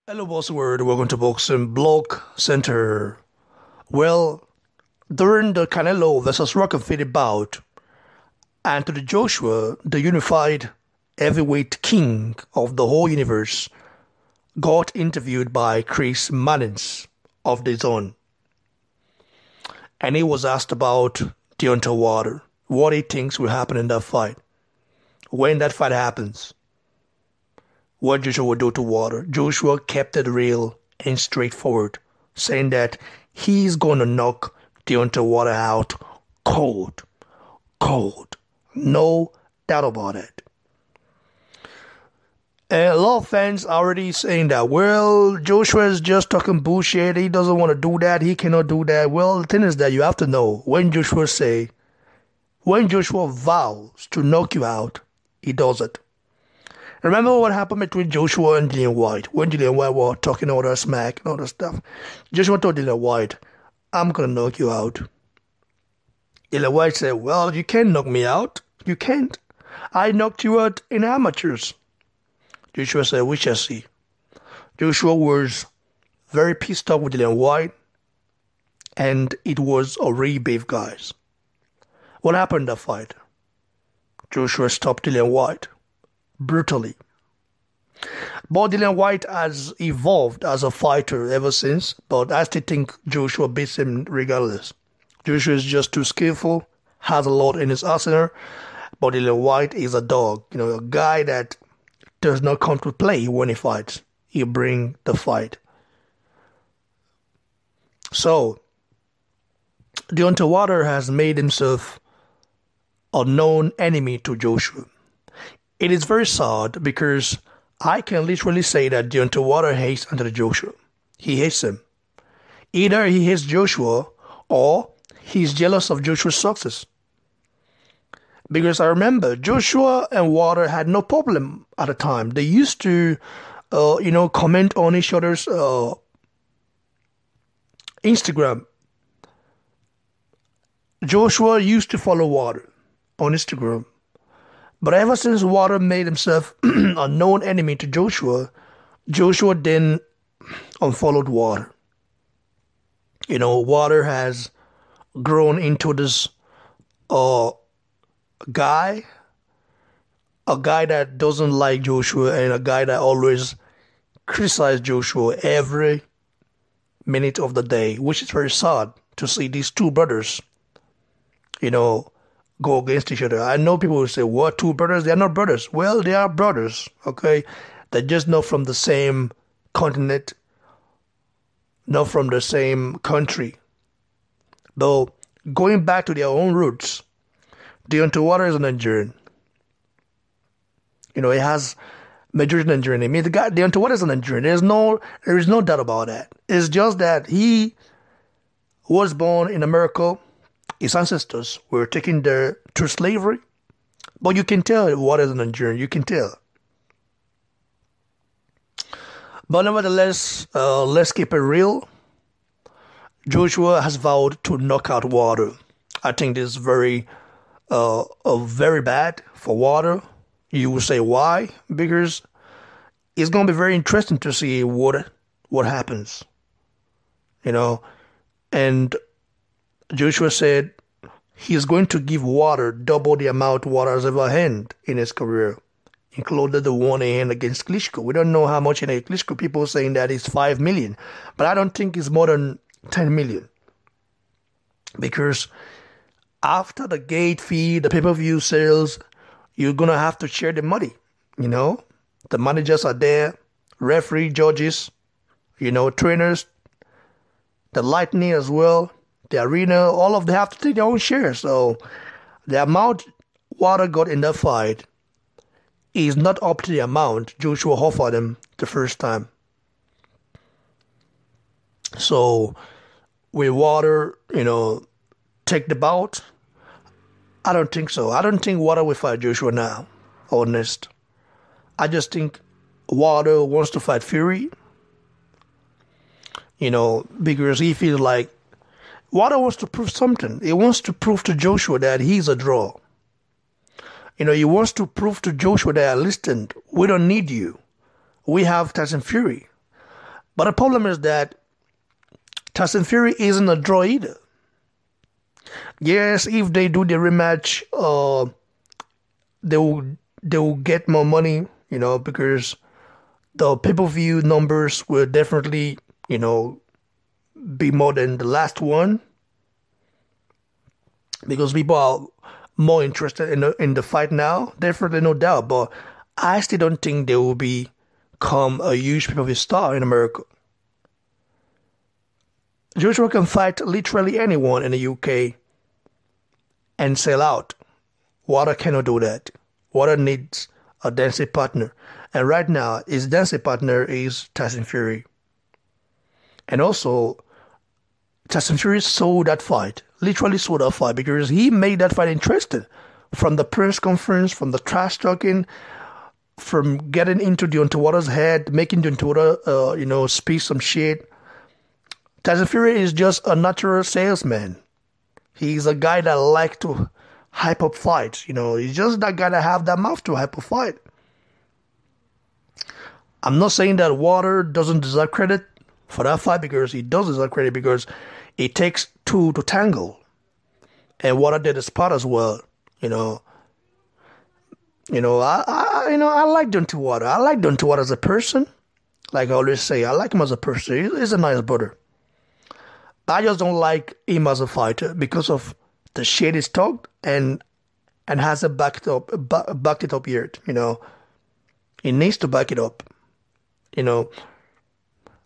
Hello, Bossword. Welcome to Boxing Blog Center. Well, during the Canelo versus Rockefeller bout, Anthony Joshua, the unified heavyweight king of the whole universe, got interviewed by Chris Mannins of the Zone. And he was asked about Deontay, what he thinks will happen in that fight. When that fight happens, what Joshua would do to Wilder. Joshua kept it real and straightforward, saying that he's going to knock Deontay Wilder out cold. Cold. No doubt about it. And a lot of fans are already saying that, well, Joshua is just talking bullshit. He doesn't want to do that. He cannot do that. Well, the thing is that you have to know, when Joshua vows to knock you out, he does it. Remember what happened between Joshua and Dillian White? When Dillian White was talking all that smack and all that stuff. Joshua told Dillian White, I'm going to knock you out. Dillian White said, well, you can't knock me out. You can't. I knocked you out in amateurs. Joshua said, we shall see. Joshua was very pissed off with Dillian White. And it was a real beef, guys. What happened in that fight? Joshua stopped Dillian White brutally. But Dillian White has evolved as a fighter ever since, but I still think Joshua beats him regardless. Joshua is just too skillful, has a lot in his arsenal, but Dillian White is a dog, a guy that does not come to play when he fights. He brings the fight. So, Deontay Wilder has made himself a known enemy to Joshua. It is very sad because I can literally say that Deontay Wilder hates Anthony Joshua. He hates him. Either he hates Joshua or he's jealous of Joshua's success. Because I remember Joshua and Wilder had no problem at the time. They used to, comment on each other's Instagram. Joshua used to follow Wilder on Instagram. But ever since Wilder made himself a known enemy to Joshua, Joshua then unfollowed Wilder. Wilder has grown into this guy, a guy that doesn't like Joshua and a guy that always criticizes Joshua every minute of the day, which is very sad to see these two brothers, go against each other. I know people will say, what, two brothers? They are not brothers. Well, they are brothers, okay? They're just not from the same continent, not from the same country. Though, going back to their own roots, Deontay Wilder is a Nigerian. He has majority Nigerian in him. The guy, Deontay Wilder is a Nigerian. There is no doubt about that. It's just that he was born in America. His ancestors were taken there through slavery. But you can tell what is a Nigerian. You can tell. But nevertheless, let's keep it real. Joshua has vowed to knock out Wilder. I think this is very bad for Wilder. You will say why? Because it's going to be very interesting to see what happens. And Joshua said he's going to give Wilder double the amount Wilder has ever had in his career, including the one he had against Klitschko. We don't know how much in Klitschko. People saying that it's 5 million, but I don't think it's more than 10 million. Because after the gate fee, the pay-per-view sales, you're going to have to share the money. The managers are there, referee, judges, trainers, the lightning as well. The arena, all of them have to take their own share. So the amount Wilder got in that fight is not up to the amount Joshua offered him the first time. So will Wilder, take the bout? I don't think so. I don't think Wilder will fight Joshua now, honest. I just think Wilder wants to fight Fury, because he feels like Wilder wants to prove something. He wants to prove to Joshua that he's a draw. He wants to prove to Joshua that, listen, we don't need you. We have Tyson Fury. But the problem is that Tyson Fury isn't a draw either. Yes, if they do the rematch, they will get more money, because the pay-per-view numbers will definitely, be more than the last one, because people are more interested in the fight now. Definitely, no doubt. But I still don't think they will become a huge pay-per-view star in America. Joshua can fight literally anyone in the UK and sell out. Wilder cannot do that. Wilder needs a dancing partner. And right now, his dancing partner is Tyson Fury. And also, Tyson Fury sold that fight. Literally sold that fight, because he made that fight interesting. From the press conference, from the trash talking, from getting into Deontay Wilder's head, making Deontay Wilder, speak some shit. Tyson Fury is just a natural salesman. He's a guy that likes to hype up fights. He's just that guy that have that mouth to hype up fight. I'm not saying that Wilder doesn't deserve credit for that fight, because he does deserve credit, because it takes two to tangle. And Wilder did his part as well. I like Deontay Wilder. I like Deontay Wilder as a person. Like I always say, I like him as a person. He's a nice brother. I just don't like him as a fighter because of the shit he's talked and hasn't backed it up yet. He needs to back it up.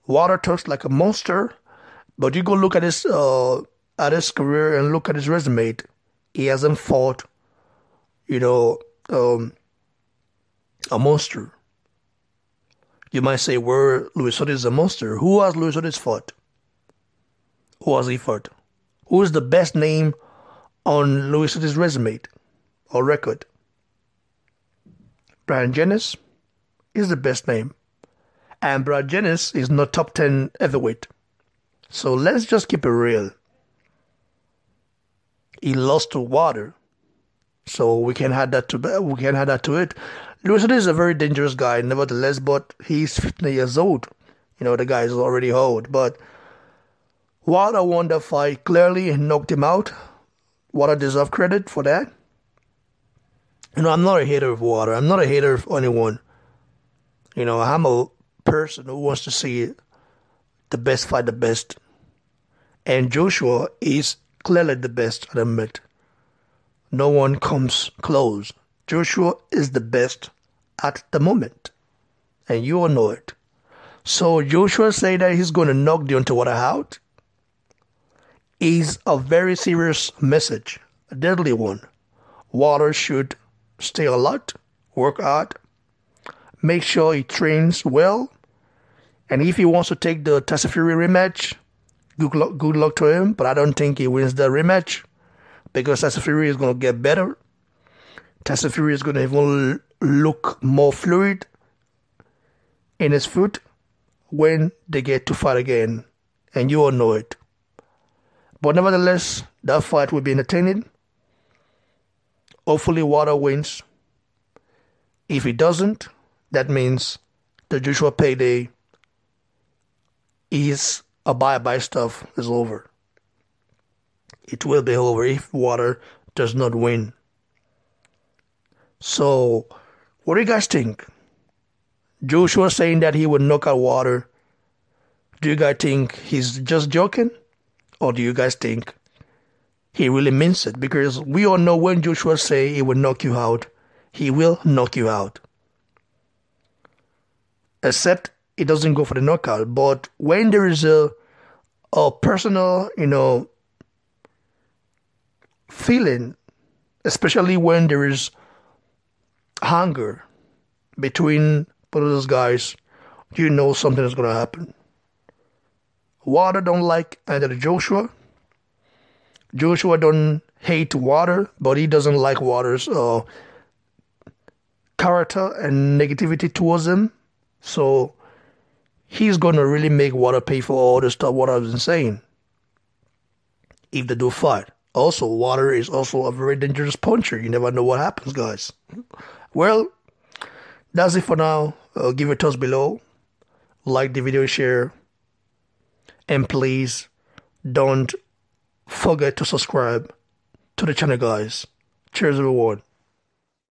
Wilder talks like a monster, but you go look at his career and look at his resume. He hasn't fought, a monster. You might say, "Where Luis Ortiz is a monster." Who has Luis Ortiz fought? Who has he fought? Who is the best name on Luis Ortiz's resume or record? Brian Jennings is the best name. And Brian Jennings is not top 10 heavyweight. So let's just keep it real. He lost to Wilder. So we can add that to it. Luis Ortiz is a very dangerous guy, nevertheless, but he's 50 years old. The guy is already old. But Wilder won the fight clearly and knocked him out. Wilder deserves credit for that. I'm not a hater of Wilder. I'm not a hater of anyone. I'm a person who wants to see the best fight the best. And Joshua is clearly the best, I admit. No one comes close. Joshua is the best at the moment. And you all know it. So Joshua say that he's going to knock Deontay Wilder out is a very serious message, a deadly one. Wilder should stay alert, work hard, make sure he trains well, and if he wants to take the Tyson Fury rematch, good luck to him, but I don't think he wins the rematch, because Tyson Fury is going to get better. Tyson Fury is going to even look more fluid in his foot when they get to fight again, and you all know it. But nevertheless, that fight will be entertaining. Hopefully Wilder wins. If he doesn't, that means the Joshua payday is a bye-bye stuff is over. It will be over if Wilder does not win. So, what do you guys think? Joshua saying that he would knock out Wilder. Do you guys think he's just joking? Or do you guys think he really means it? Because we all know when Joshua say he will knock you out, he will knock you out. Except it doesn't go for the knockout. But when there is a personal, feeling, especially when there is hunger between both of those guys, you know something is going to happen. Wilder don't like either Joshua. Joshua don't hate Wilder, but he doesn't like Wilder's character and negativity towards him. So he's going to really make Wilder pay for all the stuff Wilder has been saying if they do fight. Also, Wilder is also a very dangerous puncher. You never know what happens, guys. Well, that's it for now. Give your thoughts below. like the video, share, and please don't forget to subscribe to the channel, guys. Cheers, everyone.